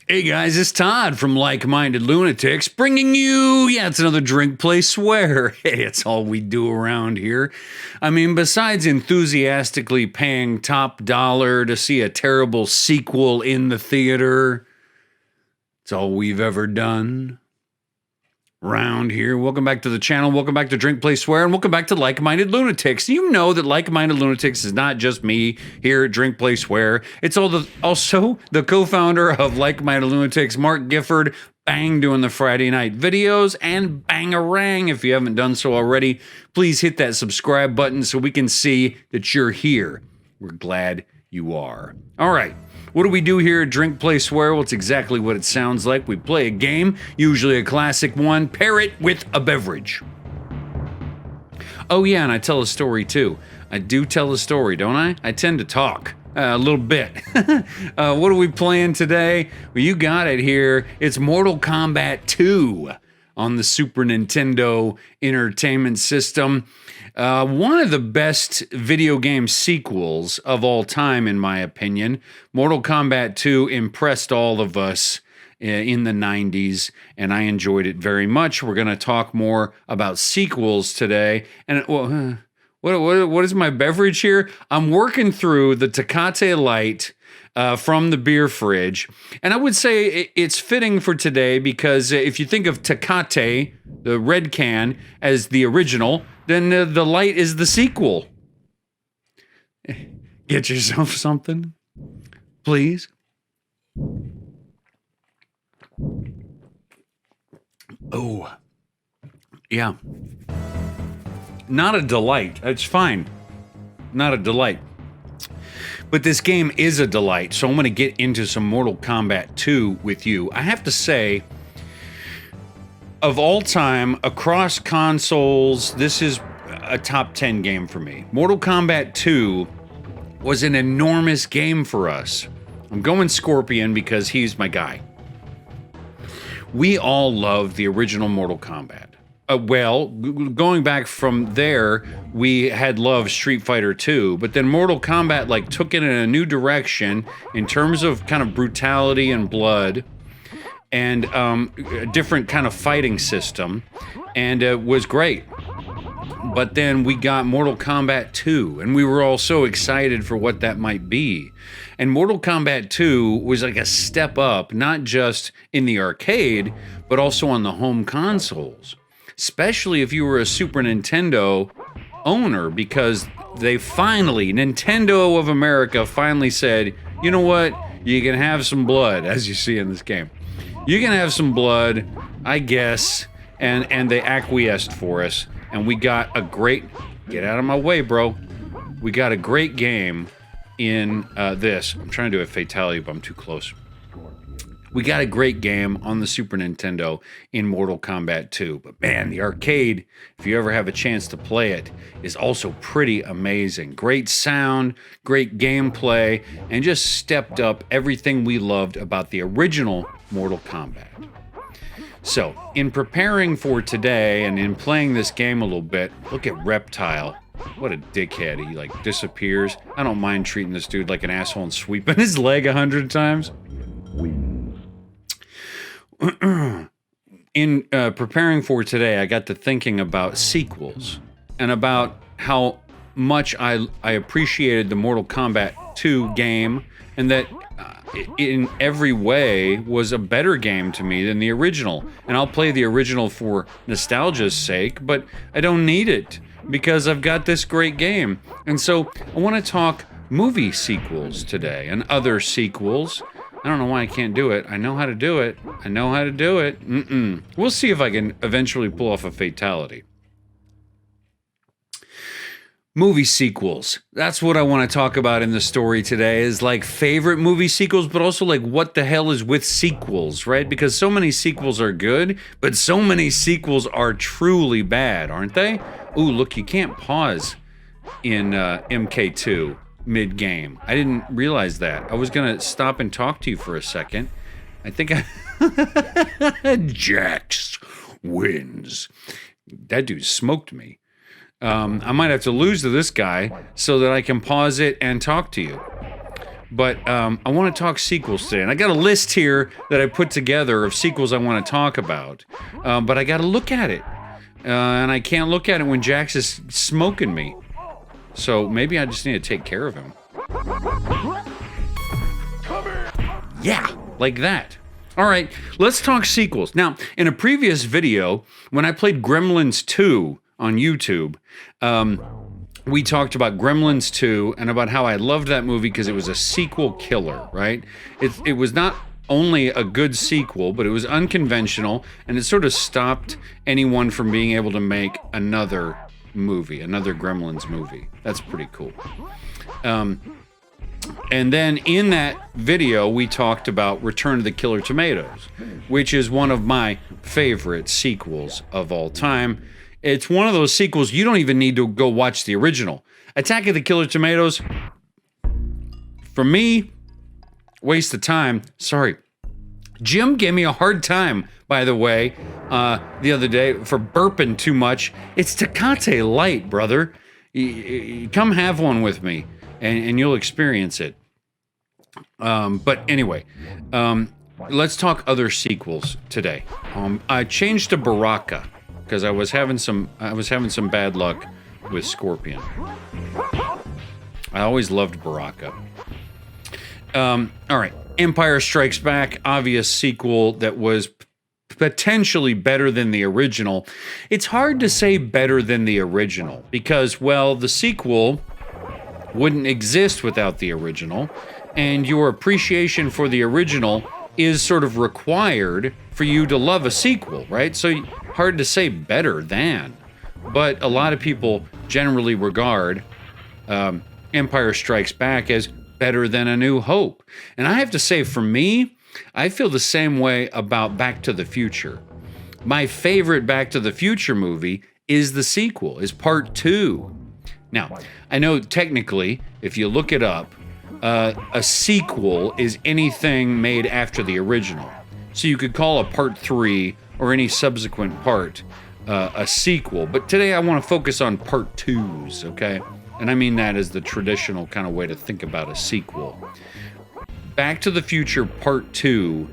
Hey guys, it's Todd from Like Minded Lunatics bringing you, it's another drink, play, swear. Hey, it's all we do around here. I mean, besides enthusiastically paying top dollar to see a terrible sequel in the theater, it's all we've ever done around here. Welcome back to the channel. Welcome back to Drink, Play, Swear, and welcome back to Like Minded Lunatics. You know that Like Minded Lunatics is not just me here at Drink, Play, Swear. It's also the co-founder of Like Minded Lunatics, Mark Gifford, bang doing the Friday night videos, and bangarang. If you haven't done so already, please hit that subscribe button so we can see that you're here. We're glad you are. All right. What do we do here at Drink, Play, Swear? Well, it's exactly what it sounds like. We play a game, usually a classic one, pair it with a beverage. Oh yeah, and I tell a story too. I do tell a story, don't I? I tend to talk a little bit. What are we playing today? Well, you got it here. It's Mortal Kombat 2 on the Super Nintendo Entertainment System. One of the best video game sequels of all time, in my opinion. Mortal Kombat 2 impressed all of us in the 90s, and I enjoyed it very much. We're going to talk more about sequels today. And what is my beverage here? I'm working through the Tecate Light from the beer fridge. And I would say it's fitting for today because if you think of Tecate, the red can, as the original, then the light is the sequel. Get yourself something, please. Oh, yeah. Not a delight. It's fine. Not a delight. But this game is a delight, so I'm going to get into some Mortal Kombat 2 with you. I have to say, of all time, across consoles, this is a top 10 game for me. Mortal Kombat 2 was an enormous game for us. I'm going Scorpion because he's my guy. We all love the original Mortal Kombat. Going back from there, we had loved Street Fighter 2, but then Mortal Kombat took it in a new direction in terms of kind of brutality and blood, and a different kind of fighting system, and it was great. But then we got Mortal Kombat 2, and we were all so excited for what that might be. And Mortal Kombat 2 was like a step up, not just in the arcade, but also on the home consoles. Especially if you were a Super Nintendo owner, because Nintendo of America finally said, you know what, you can have some blood, as you see in this game. You can have some blood, I guess, and they acquiesced for us, and we got a great, get out of my way, bro. We got a great game in this. I'm trying to do a fatality, but I'm too close. We got a great game on the Super Nintendo in Mortal Kombat 2. But man, the arcade, if you ever have a chance to play it, is also pretty amazing. Great sound, great gameplay, and just stepped up everything we loved about the original Mortal Kombat. So, in preparing for today and in playing this game a little bit, look at Reptile. What a dickhead. He disappears. I don't mind treating this dude like an asshole and sweeping his leg 100 times. In preparing for today, I got to thinking about sequels and about how much I appreciated the Mortal Kombat 2 game, and that in every way was a better game to me than the original. And I'll play the original for nostalgia's sake, but I don't need it because I've got this great game. And so I want to talk movie sequels today and other sequels. I don't know why I can't do it. I know how to do it. I know how to do it. We'll see if I can eventually pull off a fatality. Movie sequels. That's what I want to talk about in the story today, is favorite movie sequels, but also what the hell is with sequels, right? Because so many sequels are good, but so many sequels are truly bad, aren't they? Ooh, look, you can't pause in MK2. Mid-game. I didn't realize that. I was gonna stop and talk to you for a second. I think Jax wins. That dude smoked me. I might have to lose to this guy so that I can pause it and talk to you. But I want to talk sequels today. And I got a list here that I put together of sequels I want to talk about. But I got to look at it. And I can't look at it when Jax is smoking me. So maybe I just need to take care of him. Yeah, like that. All right, let's talk sequels. Now, in a previous video, when I played Gremlins 2 on YouTube, we talked about Gremlins 2 and about how I loved that movie because it was a sequel killer, right? It was not only a good sequel, but it was unconventional, and it sort of stopped anyone from being able to make another movie, another Gremlins movie. That's pretty cool. And then in that video, we talked about Return of the Killer Tomatoes, which is one of my favorite sequels of all time. It's one of those sequels you don't even need to go watch the original. Attack of the Killer Tomatoes, for me, waste of time. Sorry. Jim gave me a hard time, by the way, the other day for burping too much. It's Tecate Light, brother. Come have one with me, and you'll experience it. But anyway, let's talk other sequels today. I changed to Baraka because I was having some bad luck with Scorpion. I always loved Baraka. All right, Empire Strikes Back, obvious sequel that was potentially better than the original. It's hard to say better than the original because, well, the sequel wouldn't exist without the original, and your appreciation for the original is sort of required for you to love a sequel, right? So hard to say better than, but a lot of people generally regard Empire Strikes Back as better than A New Hope. And I have to say, for me, I feel the same way about Back to the Future. My favorite Back to the Future movie is the sequel, is Part 2. Now, I know technically, if you look it up, a sequel is anything made after the original. So you could call a Part 3 or any subsequent part a sequel. But today I want to focus on Part 2s, okay? And I mean that as the traditional kind of way to think about a sequel. Back to the Future Part 2,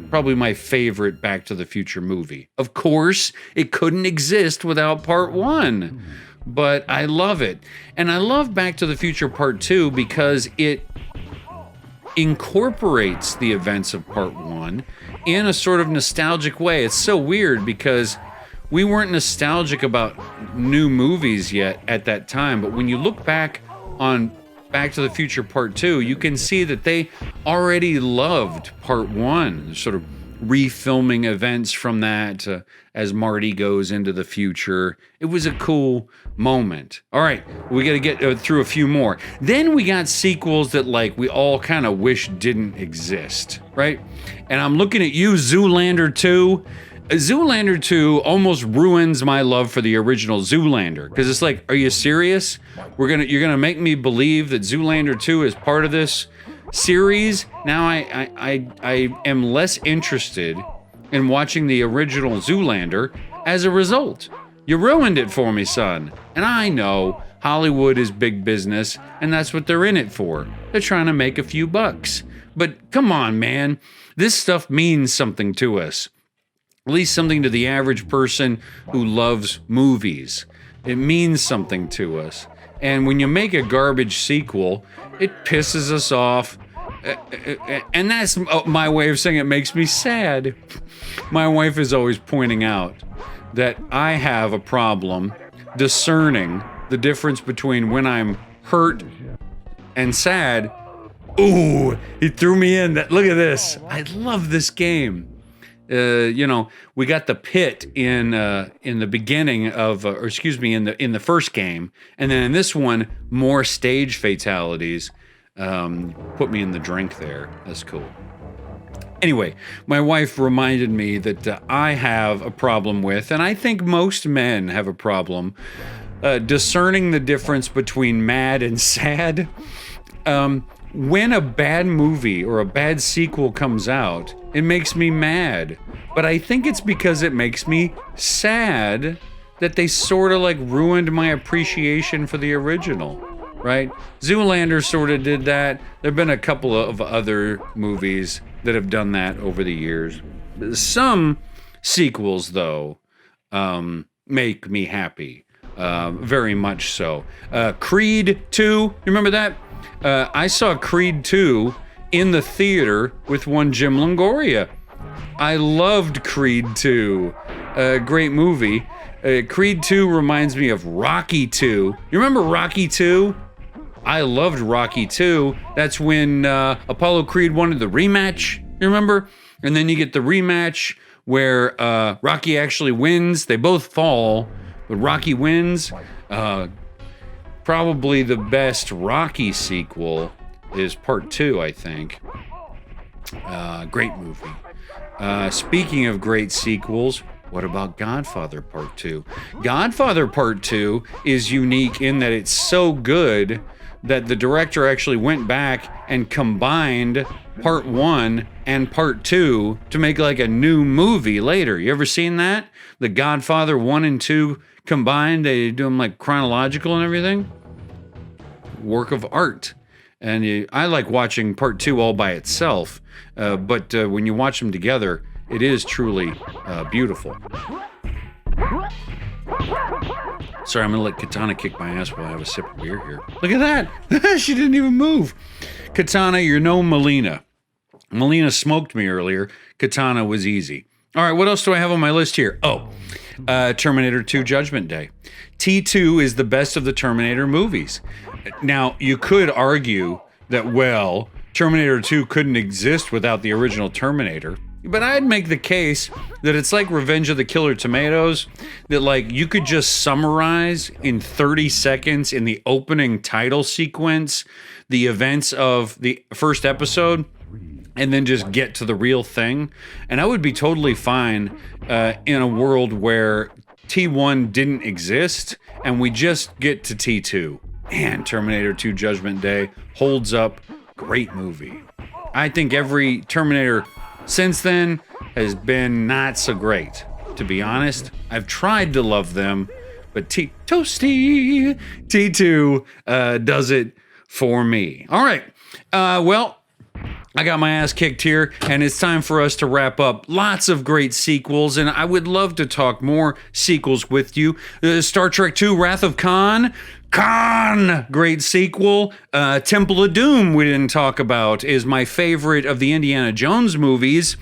probably my favorite Back to the Future movie. Of course, it couldn't exist without Part 1, but I love it. And I love Back to the Future Part 2 because it incorporates the events of Part 1 in a sort of nostalgic way. It's so weird because we weren't nostalgic about new movies yet at that time, but when you look back on Back to the Future Part 2, you can see that they already loved Part 1, sort of refilming events from that as Marty goes into the future. It was a cool moment. All right, we got to get through a few more. Then we got sequels that like we all kind of wish didn't exist, right? And I'm looking at you, Zoolander 2. Zoolander 2 almost ruins my love for the original Zoolander because it's like, are you serious? You're gonna make me believe that Zoolander 2 is part of this series? Now I am less interested in watching the original Zoolander as a result. You ruined it for me, son. And I know Hollywood is big business, and that's what they're in it for. They're trying to make a few bucks. But come on, man. This stuff means something to us. At least something to the average person who loves movies. It means something to us. And when you make a garbage sequel, it pisses us off. And that's my way of saying it makes me sad. My wife is always pointing out that I have a problem discerning the difference between when I'm hurt and sad. Ooh, he threw me in. Look at this. I love this game. We got the pit in the beginning of, in the first game, and then in this one, more stage fatalities. Put me in the drink there. That's cool. Anyway, my wife reminded me that I have a problem with, and I think most men have a problem, discerning the difference between mad and sad. When a bad movie or a bad sequel comes out, it makes me mad. But I think it's because it makes me sad that they sort of like ruined my appreciation for the original. right? Zoolander sort of did that. There have been a couple of other movies that have done that over the years. Some sequels, though, make me happy. Very much so. Creed 2, you remember that? I saw Creed 2 in the theater with one Jim Longoria. I loved Creed 2. Great movie. Creed 2 reminds me of Rocky 2. You remember Rocky 2? I loved Rocky 2. That's when Apollo Creed wanted the rematch. You remember? And then you get the rematch where Rocky actually wins. They both fall, but Rocky wins. Probably the best Rocky sequel is part 2, I think. Great movie. Speaking of great sequels, what about Godfather Part 2? Godfather Part 2 is unique in that it's so good that the director actually went back and combined Part 1 and Part 2 to make like a new movie later. You ever seen that? The Godfather 1 and 2 combined, they do them like chronological and everything. Work of art. And I like watching Part 2 all by itself, but when you watch them together, it is truly beautiful. Sorry, I'm gonna let Katana kick my ass while I have a sip of beer here. Look at that! She didn't even move. Katana, you're no Melina. Melina smoked me earlier. Katana was easy. All right, what else do I have on my list here? Oh, Terminator 2 Judgment Day. T2 is the best of the Terminator movies. Now, you could argue that, well, Terminator 2 couldn't exist without the original Terminator. But I'd make the case that it's like Revenge of the Killer Tomatoes, that like you could just summarize in 30 seconds in the opening title sequence the events of the first episode and then just get to the real thing. And I would be totally fine in a world where T1 didn't exist and we just get to T2. Man, Terminator 2 Judgment Day holds up. Great movie. I think every Terminator since then has been not so great. To be honest, I've tried to love them, but Toasty T2 does it for me. All right. Well, I got my ass kicked here, and it's time for us to wrap up. Lots of great sequels, and I would love to talk more sequels with you. Star Trek II, Wrath of Khan. Great sequel. Temple of Doom, we didn't talk about, is my favorite of the Indiana Jones movies.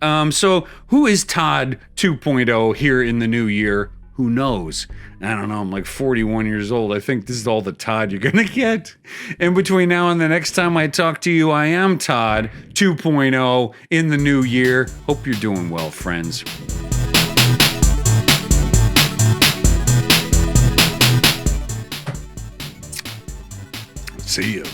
So who is Todd 2.0 here in the new year? Who knows? I don't know. I'm like 41 years old. I think this is all the Todd you're going to get. And between now and the next time I talk to you, I am Todd 2.0 in the new year. Hope you're doing well, friends. See ya.